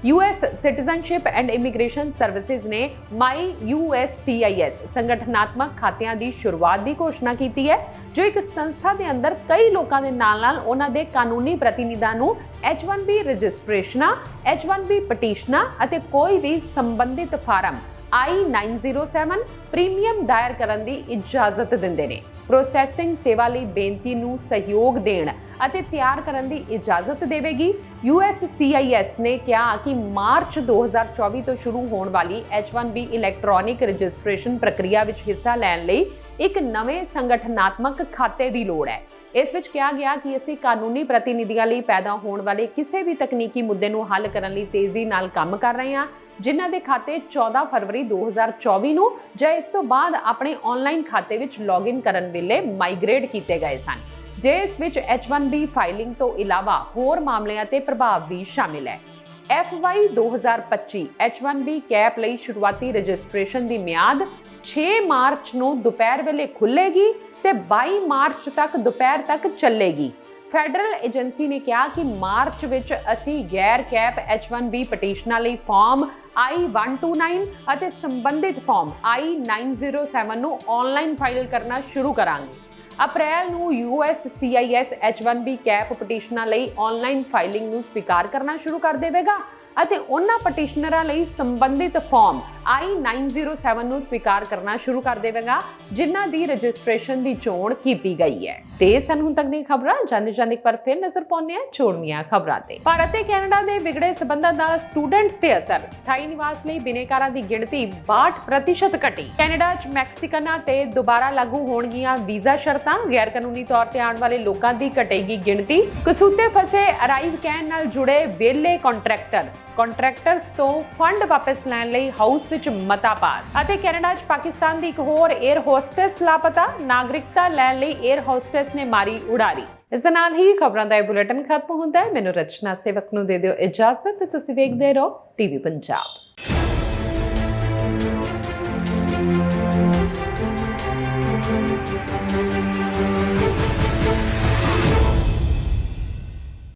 US citizenship and immigration services ਨੇ MyUSCIS ਸੰਗਠਨਾਤਮਕ ਖਾਤਿਆਂ ਦੀ ਸ਼ੁਰੂਆਤ ਦੀ ਘੋਸ਼ਣਾ ਕੀਤੀ ਹੈ ਜੋ ਇੱਕ ਸੰਸਥਾ ਦੇ ਅੰਦਰ ਕਈ ਲੋਕਾਂ ਦੇ ਨਾਲ-ਨਾਲ ਉਹਨਾਂ ਦੇ ਕਾਨੂੰਨੀ ਪ੍ਰਤੀਨਿਧਾਂ ਨੂੰ H1B ਰਜਿਸਟ੍ਰੇਸ਼ਨਾਂ, H1B ਪਟੀਸ਼ਨਾਂ ਅਤੇ ਕੋਈ ਵੀ ਸੰਬੰਧਿਤ ਫਾਰਮ I-907 ਪ੍ਰੀਮੀਅਮ ਦਾਇਰ ਕਰਨ ਦੀ ਇਜਾਜ਼ਤ ਦਿੰਦੇ ਨੇ। ਪ੍ਰੋਸੈਸਿੰਗ ਸੇਵਾ ਲਈ ਬੇਨਤੀ ਨੂੰ ਸਹਿਯੋਗ ਦੇਣ ਅਤੇ ਤਿਆਰ ਕਰਨ ਦੀ ਇਜਾਜ਼ਤ ਦੇਵੇਗੀ। USCIS ਨੇ ਕਿਹਾ ਕਿ ਮਾਰਚ 2024 ਤੋਂ ਸ਼ੁਰੂ ਹੋਣ ਵਾਲੀ H1B ਇਲੈਕਟ੍ਰੋਨਿਕ ਰਜਿਸਟ੍ਰੇਸ਼ਨ ਪ੍ਰਕਿਰਿਆ ਵਿੱਚ ਹਿੱਸਾ ਲੈਣ ਲਈ ਇੱਕ ਨਵੇਂ ਸੰਗਠਨਾਤਮਕ ਖਾਤੇ ਦੀ ਲੋੜ ਹੈ। ਇਸ ਵਿੱਚ ਕਿਹਾ ਗਿਆ ਕਿ ਅਸੀਂ ਕਾਨੂੰਨੀ ਪ੍ਰਤੀਨਿਧੀਆਂ ਲਈ ਪੈਦਾ ਹੋਣ ਵਾਲੇ ਕਿਸੇ ਵੀ ਤਕਨੀਕੀ ਮੁੱਦੇ ਨੂੰ ਹੱਲ ਕਰਨ ਲਈ ਤੇਜ਼ੀ ਨਾਲ ਕੰਮ ਕਰ ਰਹੇ ਹਾਂ ਜਿਨ੍ਹਾਂ ਦੇ ਖਾਤੇ 14 ਫਰਵਰੀ 2024 ਨੂੰ ਜਾਂ ਇਸ ਤੋਂ ਬਾਅਦ ਆਪਣੇ ਆਨਲਾਈਨ ਖਾਤੇ ਵਿੱਚ ਲੌਗਇਨ ਕਰਨ ਵੇਲੇ ਮਾਈਗ੍ਰੇਟ ਕੀਤੇ ਗਏ ਸਨ। ਜਿਸ ਵਿੱਚ H1B ਫਾਈਲਿੰਗ ਤੋਂ ਇਲਾਵਾ ਹੋਰ ਮਾਮਲਿਆਂ ਤੇ ਪ੍ਰਭਾਵ ਵੀ ਸ਼ਾਮਿਲ ਹੈ। FY 2025 H1B ਕੈਪ ਲਈ ਸ਼ੁਰੂਆਤੀ ਰਜਿਸਟ੍ਰੇਸ਼ਨ ਦੀ ਮਿਆਦ 6 ਮਾਰਚ ਨੂੰ ਦੁਪਹਿਰ ਵੇਲੇ ਖੁੱਲੇਗੀ ਤੇ 22 ਮਾਰਚ ਤੱਕ ਦੁਪਹਿਰ ਤੱਕ ਚੱਲੇਗੀ। ਫੈਡਰਲ ਏਜੰਸੀ ਨੇ ਕਿਹਾ ਕਿ ਮਾਰਚ ਵਿੱਚ ਅਸੀਂ ਗੈਰ ਕੈਪ H1B ਪਟੀਸ਼ਨਾਂ ਲਈ ਫਾਰਮ I-129 ਅਤੇ ਸੰਬੰਧਿਤ ਫਾਰਮ I-907 ਨੂੰ ਆਨਲਾਈਨ ਫਾਈਲ ਕਰਨਾ ਸ਼ੁਰੂ ਕਰਾਂਗੇ। ਅਪ੍ਰੈਲ ਨੂੰ USCIS H1B ਕੈਪ ਪਟੀਸ਼ਨਾਂ ਲਈ ਆਨਲਾਈਨ ਫਾਈਲਿੰਗ ਨੂੰ ਸਵੀਕਾਰ ਕਰਨਾ ਸ਼ੁਰੂ ਕਰ ਦੇਵੇਗਾ ਅਤੇ ਉਹਨਾਂ ਪਟੀਸ਼ਨਰਾਂ ਲਈ ਸੰਬੰਧਿਤ ਫਾਰਮ I-907 ਨੂੰ ਸਵੀਕਾਰ ਕਰਨਾ ਸ਼ੁਰੂ ਕਰ ਦੇਵੇਗਾ ਜਿਨ੍ਹਾਂ ਦੀ ਰਜਿਸਟ੍ਰੇਸ਼ਨ ਦੀ ਚੋਣ ਕੀਤੀ ਗਈ ਹੈ। ਤੇ ਸਨ ਹੁਣ ਤੱਕ ਦੀ ਖਬਰਾਂ ਜਾਂਦੇ ਪਰ ਫਿਰ ਨਜ਼ਰ ਪਾਉਂਦੇ ਹਾਂ ਛੋੜਵੀਆਂ ਖਬਰਾਂ ਤੇ। ਭਾਰਤ ਤੇ ਕੈਨੇਡਾ ਦੇ ਵਿਗੜੇ ਸਬੰਧਾਂ ਦਾ ਸਟੂਡੈਂਟਸ ਤੇ ਅਸਰ। ਸਥਾਈ ਨਿਵਾਸ ਲਈ ਬਿਨੇਕਾਰਾਂ ਦੀ ਗਿਣਤੀ 62% ਘਟੀ। ਕੈਨੇਡਾ 'ਚ ਮੈਕਸੀਕਨਾਂ ਤੇ ਦੁਬਾਰਾ ਲਾਗੂ ਹੋਣਗੀਆਂ ਵੀਜ਼ਾ ਸ਼ਰਤਾਂ। ਗੈਰ ਕਾਨੂੰਨੀ ਤੌਰ ਤੇ ਆਉਣ ਵਾਲੇ ਲੋਕਾਂ ਦੀ ਘਟੇਗੀ ਗਿਣਤੀ। ਕਸੂਤੇ ਫਸੇ ਅਰਾਈਵ ਕਹਿਣ ਨਾਲ ਜੁੜੇ ਵਿਹਲੇ ਕੰਟਰੈਕਟਰਸ ਤੋਂ ਫੰਡ ਵਾਪਸ ਲੈਣ ਲਈ ਹਾਊਸ ਵਿੱਚ ਮਤਾ ਪਾਸ। ਅਤੇ ਕੈਨੇਡਾ 'ਚ ਪਾਕਿਸਤਾਨ ਦੀ ਇੱਕ ਹੋਰ 에ਅਰ ਹੋਸਟੈਸ ਲਾਪਤਾ। ਨਾਗਰਿਕਤਾ ਲੈਣ ਲਈ 에ਅਰ ਹੋਸਟੈਸ ਨੇ ਮਾਰੀ ਉਡਾਰੀ। ਇਸ ਦੇ ਨਾਲ ਹੀ ਖਬਰਾਂ ਦਾ ਇਹ ਬੁਲੇਟਿਨ ਖਤਮ ਹੁੰਦਾ ਹੈ। ਮੈਨੂੰ ਰਚਨਾ ਸੇਵਕ ਨੂੰ ਦੇ ਦਿਓ ਇਜਾਜ਼ਤ ਤੇ ਤੁਸੀਂ ਵੇਖਦੇ ਰਹੋ TV ਪੰਜਾਬ।